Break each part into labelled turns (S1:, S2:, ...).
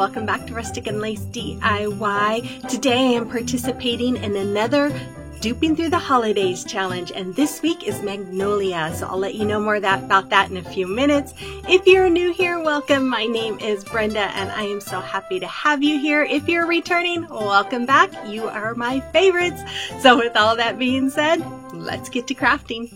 S1: welcome back to Rustic and Lace DIY. Today I am participating in another Duping Through the Holidays challenge, and this week is Magnolia, so I'll let you know more about that in a few minutes. If you're new here, welcome. My name is Brenda, and I am so happy to have you here. If you're returning, welcome back. You are my favorites. So with all that being said, let's get to crafting.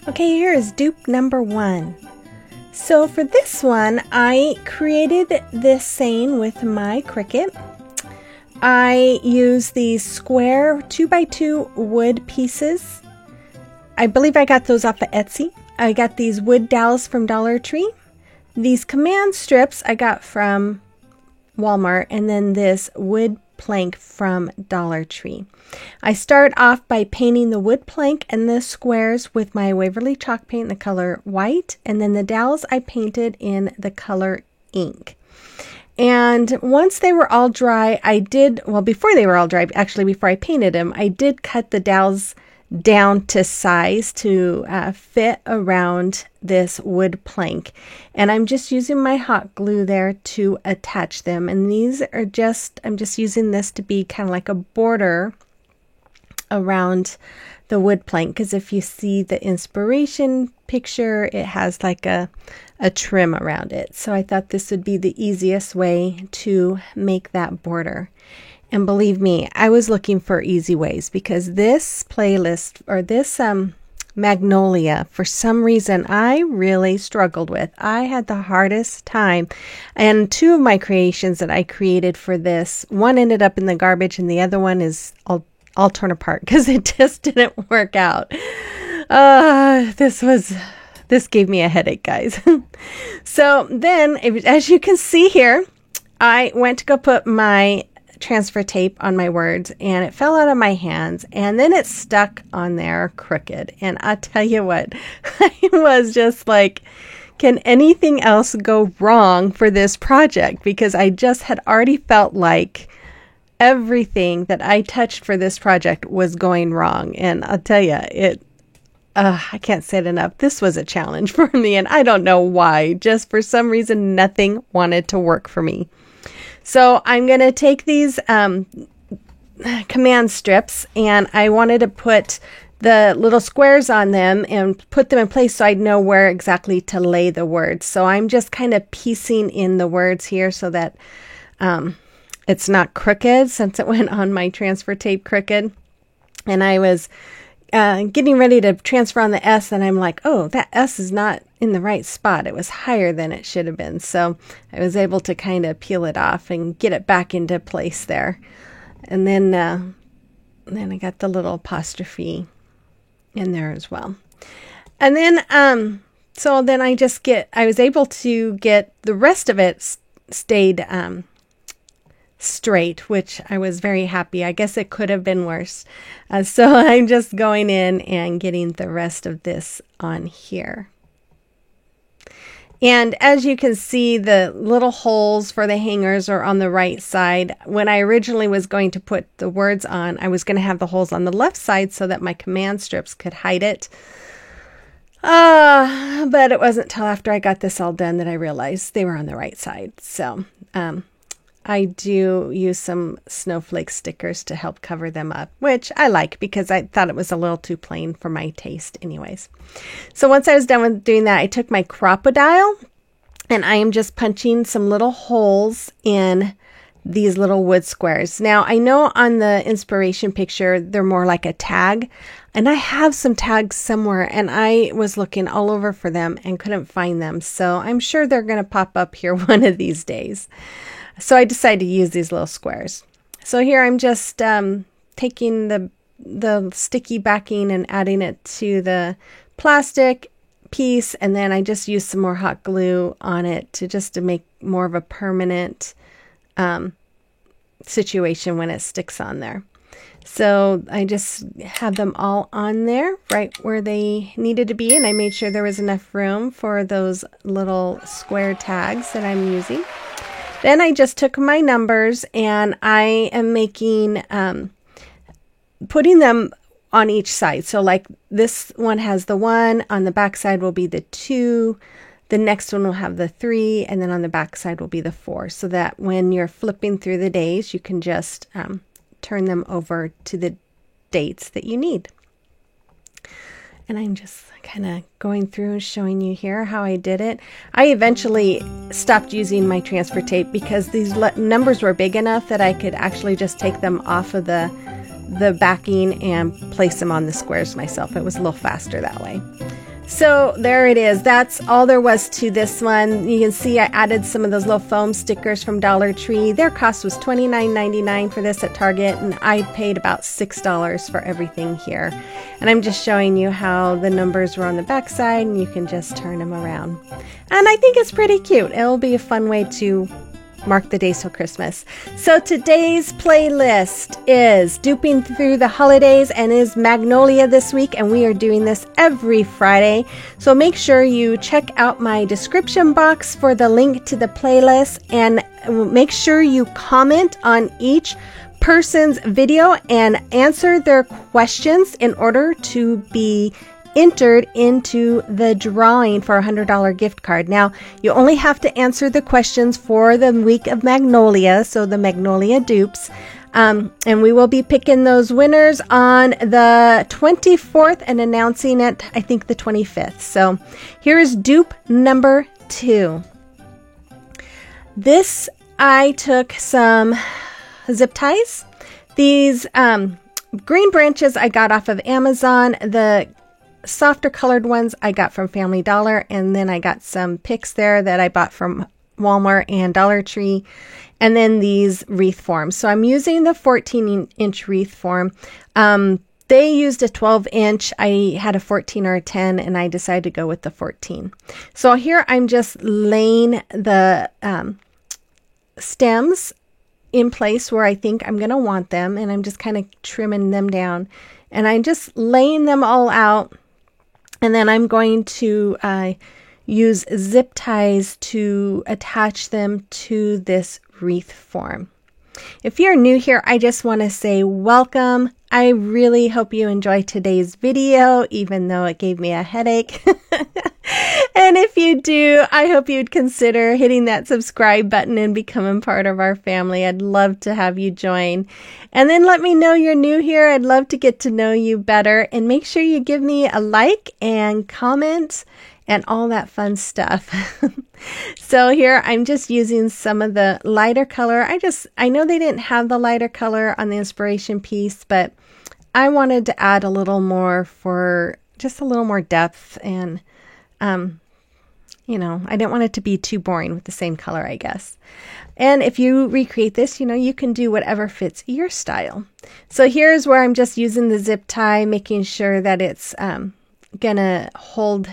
S2: Okay, here is dupe number 1. So for this one, I created this saying with my Cricut. I use these square 2x2 wood pieces. I believe I got those off of Etsy. I got these wood dowels from Dollar Tree. These command strips I got from Walmart, and then this wood plank from Dollar Tree. I start off by painting the wood plank and the squares with my Waverly chalk paint in the color white, and then the dowels I painted in the color ink. And once they were all dry, before they were all dry, actually before I painted them, I did cut the dowels down to size to fit around this wood plank. And I'm just using my hot glue there to attach them. And these are I'm just using this to be kind of like a border around the wood plank, because if you see the inspiration picture, it has like a trim around it. So I thought this would be the easiest way to make that border. And believe me, I was looking for easy ways, because this playlist, or this Magnolia, for some reason I really struggled with. I had the hardest time. And 2 of my creations that I created for this, one ended up in the garbage and the other one is all torn apart because it just didn't work out. This gave me a headache, guys. So then, as you can see here, I went to go put my transfer tape on my words, and it fell out of my hands, and then it stuck on there crooked. And I tell you what, I was just like, can anything else go wrong for this project? Because I just had already felt like everything that I touched for this project was going wrong. And I'll tell you, I can't say it enough. This was a challenge for me, and I don't know why. Just for some reason, nothing wanted to work for me. So I'm going to take these command strips, and I wanted to put the little squares on them and put them in place so I'd know where exactly to lay the words. So I'm just kind of piecing in the words here so that it's not crooked, since it went on my transfer tape crooked. And I was getting ready to transfer on the S, and I'm like, oh, that S is not in the right spot. It was higher than it should have been. So I was able to kind of peel it off and get it back into place there. And then I got the little apostrophe in there as well. And then, so then I was able to get the rest of it stayed straight, which I was very happy. I guess it could have been worse. So I'm just going in and getting the rest of this on here. And as you can see, the little holes for the hangers are on the right side. When I originally was going to put the words on, I was going to have the holes on the left side so that my command strips could hide it. But it wasn't till after I got this all done that I realized they were on the right side. So, I do use some snowflake stickers to help cover them up, which I like because I thought it was a little too plain for my taste anyways. So once I was done with doing that, I took my Crop-A-Dile, and I am just punching some little holes in these little wood squares. Now, I know on the inspiration picture, they're more like a tag, and I have some tags somewhere, and I was looking all over for them and couldn't find them. So I'm sure they're going to pop up here one of these days. So I decided to use these little squares. So here I'm just taking the sticky backing and adding it to the plastic piece, and then I just used some more hot glue on it to make more of a permanent situation when it sticks on there. So I just have them all on there right where they needed to be, and I made sure there was enough room for those little square tags that I'm using. Then I just took my numbers, and I am making, putting them on each side. So like this one has the 1, on the back side will be the 2, the next one will have the 3, and then on the back side will be the 4, so that when you're flipping through the days, you can just turn them over to the dates that you need. And I'm just kind of going through and showing you here how I did it. I eventually stopped using my transfer tape because these numbers were big enough that I could actually just take them off of the backing and place them on the squares myself. It was a little faster that way. So there it is. That's all there was to this one. You can see I added some of those little foam stickers from Dollar Tree. Their cost was $29.99 for this at Target, and I paid about $6 for everything here. And I'm just showing you how the numbers were on the back side, and you can just turn them around. And I think it's pretty cute. It'll be a fun way to mark the days till Christmas. So today's playlist is Duping Through the Holidays and is Magnolia this week, and we are doing this every Friday. So make sure you check out my description box for the link to the playlist, and make sure you comment on each person's video and answer their questions in order to be entered into the drawing for a $100 gift card. Now, you only have to answer the questions for the week of Magnolia, so the Magnolia dupes. And we will be picking those winners on the 24th and announcing it, I think, the 25th. So here is dupe number 2. This, I took some zip ties. These green branches I got off of Amazon. The softer colored ones I got from Family Dollar, and then I got some picks there that I bought from Walmart and Dollar Tree, and then these wreath forms. So I'm using the 14-inch wreath form. They used a 12-inch. I had a 14 or a 10, and I decided to go with the 14. So here I'm just laying the stems in place where I think I'm going to want them, and I'm just kind of trimming them down, and I'm just laying them all out. And then I'm going to use zip ties to attach them to this wreath form. If you're new here, I just want to say welcome. I really hope you enjoyed today's video, even though it gave me a headache. And if you do, I hope you'd consider hitting that subscribe button and becoming part of our family. I'd love to have you join. And then let me know you're new here. I'd love to get to know you better. And make sure you give me a like and comment and all that fun stuff. So here I'm just using some of the lighter color. I know they didn't have the lighter color on the inspiration piece, but I wanted to add a little more for just a little more depth, and I didn't want it to be too boring with the same color, I guess. And if you recreate this, you can do whatever fits your style. So here's where I'm just using the zip tie, making sure that it's gonna hold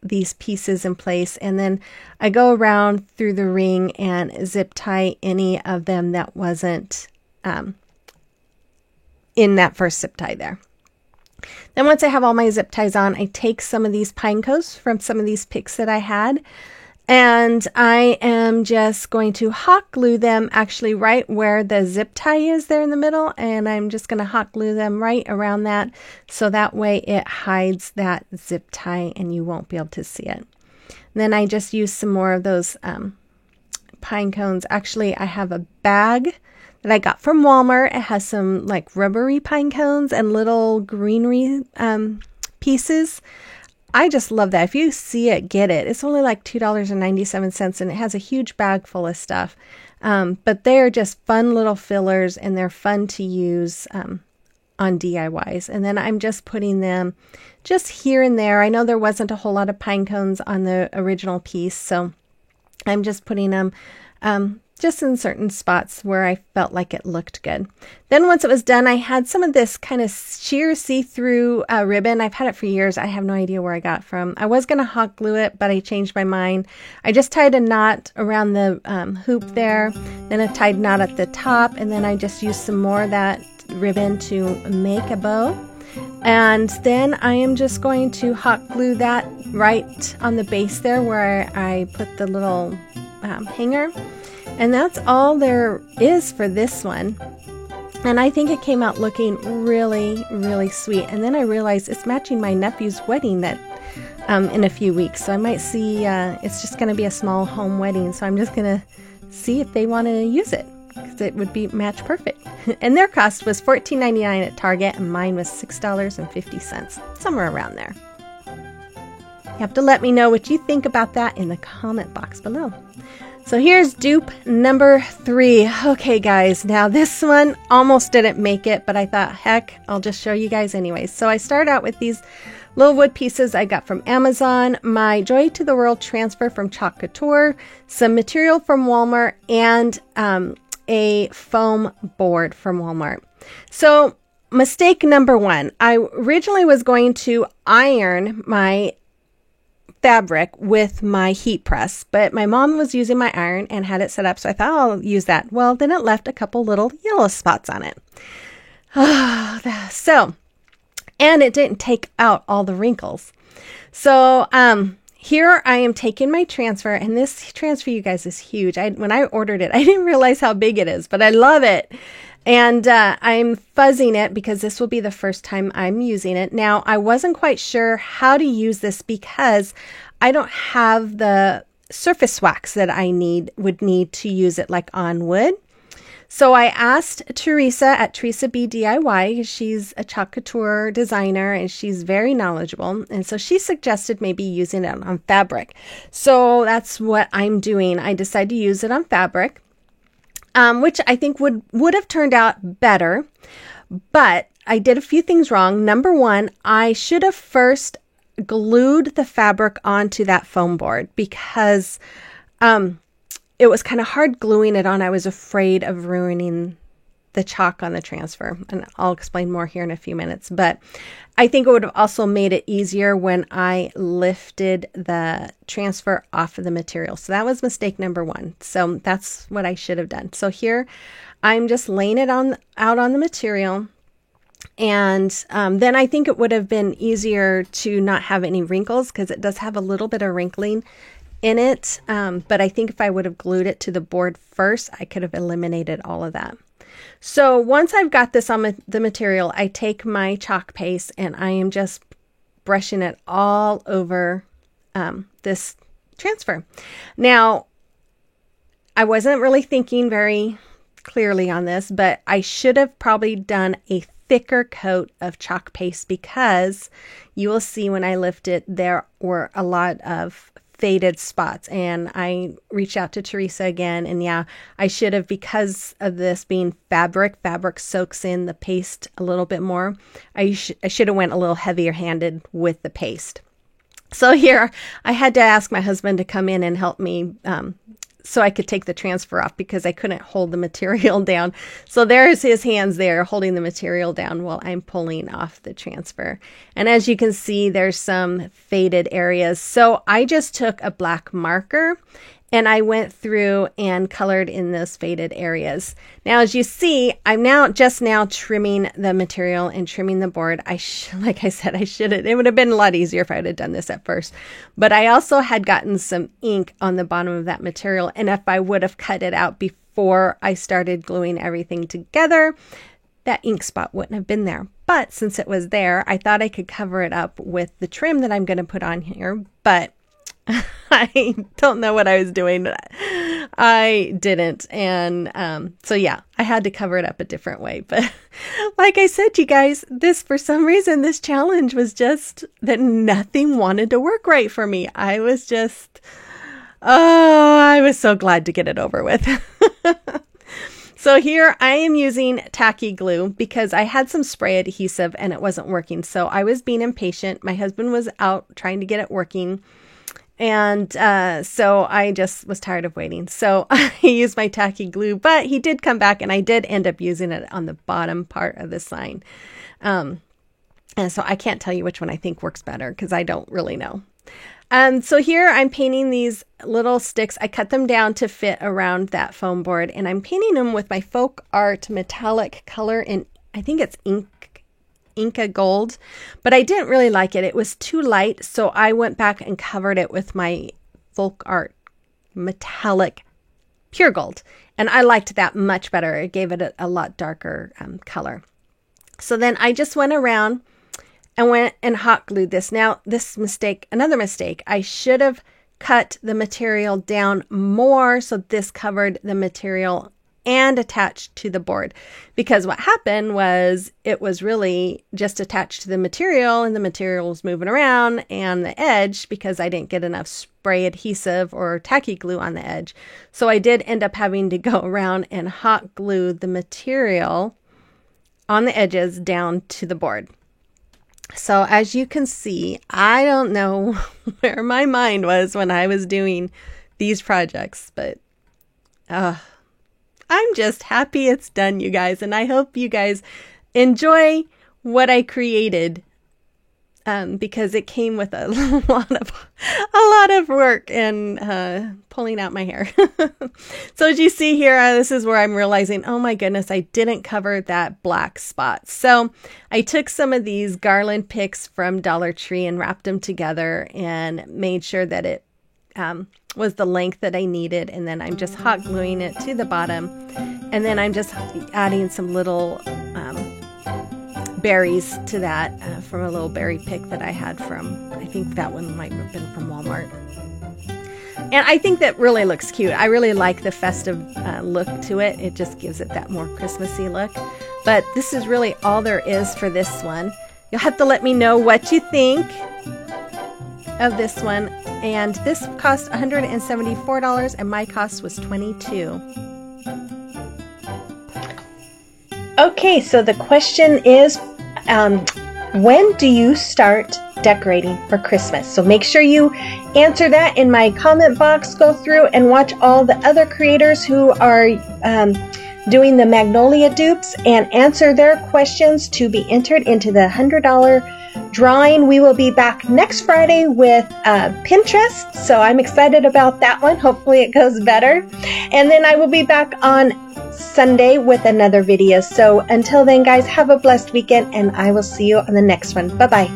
S2: these pieces in place, and then I go around through the ring and zip tie any of them that wasn't in that first zip tie there. Then once I have all my zip ties on, I take some of these pine cones from some of these picks that I had, and I am just going to hot glue them actually right where the zip tie is there in the middle, and I'm just going to hot glue them right around that, so that way it hides that zip tie and you won't be able to see it. And then I just use some more of those pine cones. Actually, I have a bag that I got from Walmart. It has some like rubbery pine cones and little greenery pieces. I just love that. If you see it, get it. It's only like $2.97, and it has a huge bag full of stuff. But they're just fun little fillers, and they're fun to use on DIYs. And then I'm just putting them just here and there. I know there wasn't a whole lot of pine cones on the original piece, so I'm just putting them just in certain spots where I felt like it looked good. Then once it was done, I had some of this kind of sheer see-through ribbon. I've had it for years. I have no idea where I got it from. I was going to hot glue it, but I changed my mind. I just tied a knot around the hoop there, then a tied knot at the top, and then I just used some more of that ribbon to make a bow. And then I am just going to hot glue that right on the base there where I put the little hanger. And that's all there is for this one. And I think it came out looking really, really sweet. And then I realized it's matching my nephew's wedding that in a few weeks. So I might see, it's just going to be a small home wedding. So I'm just going to see if they want to use it, because it would be match perfect. And their cost was $14.99 at Target, and mine was $6.50, somewhere around there. You have to let me know what you think about that in the comment box below. So here's dupe number 3. Okay, guys, now this one almost didn't make it, but I thought, heck, I'll just show you guys anyways. So I started out with these little wood pieces I got from Amazon, my Joy to the World transfer from Chalk Couture, some material from Walmart, and a foam board from Walmart. So mistake number 1, I originally was going to iron my fabric with my heat press, but my mom was using my iron and had it set up, so I thought I'll use that. Well, then it left a couple little yellow spots on it. And it didn't take out all the wrinkles. So here I am taking my transfer, and this transfer, you guys, is huge. When I ordered it, I didn't realize how big it is, but I love it. And I'm fuzzing it because this will be the first time I'm using it. Now, I wasn't quite sure how to use this because I don't have the surface wax that I would need to use it like on wood. So I asked Teresa at Teresa B DIY. She's a Chalk Couture designer and she's very knowledgeable. And so she suggested maybe using it on fabric. So that's what I'm doing. I decided to use it on fabric. Which I think would have turned out better, but I did a few things wrong. Number 1, I should have first glued the fabric onto that foam board because it was kind of hard gluing it on. I was afraid of ruining the chalk on the transfer, and I'll explain more here in a few minutes. But I think it would have also made it easier when I lifted the transfer off of the material. So that was mistake number 1. So that's what I should have done. So here I'm just laying it out on the material. And then I think it would have been easier to not have any wrinkles because it does have a little bit of wrinkling in it. But I think if I would have glued it to the board first, I could have eliminated all of that. So once I've got this on the material, I take my chalk paste and I am just brushing it all over this transfer. Now, I wasn't really thinking very clearly on this, but I should have probably done a thicker coat of chalk paste because you will see when I lift it, there were a lot of faded spots, and I reached out to Teresa again, and yeah, I should have, because of this being fabric soaks in the paste a little bit more. I should have went a little heavier handed with the paste. So here I had to ask my husband to come in and help me so I could take the transfer off because I couldn't hold the material down. So there's his hands there holding the material down while I'm pulling off the transfer. And as you can see, there's some faded areas. So I just took a black marker and I went through and colored in those faded areas. Now, as you see, I'm just now trimming the material and trimming the board. Like I said, I should have. It would have been a lot easier if I would have done this at first. But I also had gotten some ink on the bottom of that material. And if I would have cut it out before I started gluing everything together, that ink spot wouldn't have been there. But since it was there, I thought I could cover it up with the trim that I'm going to put on here. But I don't know what I was doing. I didn't. And so yeah, I had to cover it up a different way. But like I said, you guys, for some reason, this challenge was just that nothing wanted to work right for me. I was so glad to get it over with. So here I am using tacky glue because I had some spray adhesive and it wasn't working. So I was being impatient. My husband was out trying to get it working. And so I just was tired of waiting. So I used my tacky glue, but he did come back and I did end up using it on the bottom part of the sign. And so I can't tell you which one I think works better because I don't really know. So here I'm painting these little sticks. I cut them down to fit around that foam board and I'm painting them with my Folk Art metallic color in, I think it's Inca Gold, but I didn't really like it. It was too light, so I went back and covered it with my Folk Art metallic pure gold, and I liked that much better. It gave it a lot darker color. So then I just went around and went and hot glued this. Now, another mistake, I should have cut the material down more so this covered the material and attached to the board, because what happened was it was really just attached to the material and the material was moving around and the edge, because I didn't get enough spray adhesive or tacky glue on the edge. So I did end up having to go around and hot glue the material on the edges down to the board. So as you can see, I don't know where my mind was when I was doing these projects, but I'm just happy it's done, you guys, and I hope you guys enjoy what I created, because it came with a lot of work and pulling out my hair. So as you see here, this is where I'm realizing, oh my goodness, I didn't cover that black spot. So I took some of these garland picks from Dollar Tree and wrapped them together and made sure that it was the length that I needed, and then I'm just hot gluing it to the bottom, and then I'm just adding some little berries to that from a little berry pick that I had from, I think that one might have been from Walmart. And I think that really looks cute. I really like the festive look to it. It just gives it that more Christmassy look. But this is really all there is for this one. You'll have to let me know what you think of this one. And this cost $174 and my cost was $22. Okay, so the question is, when do you start decorating for Christmas? So make sure you answer that in my comment box. Go through and watch all the other creators who are doing the Magnolia dupes and answer their questions to be entered into the $100 drawing. We will be back next Friday with Pinterest, so I'm excited about that one. Hopefully it goes better. And then I will be back on Sunday with another video. So until then, guys, have a blessed weekend, and I will see you on the next one. Bye-bye.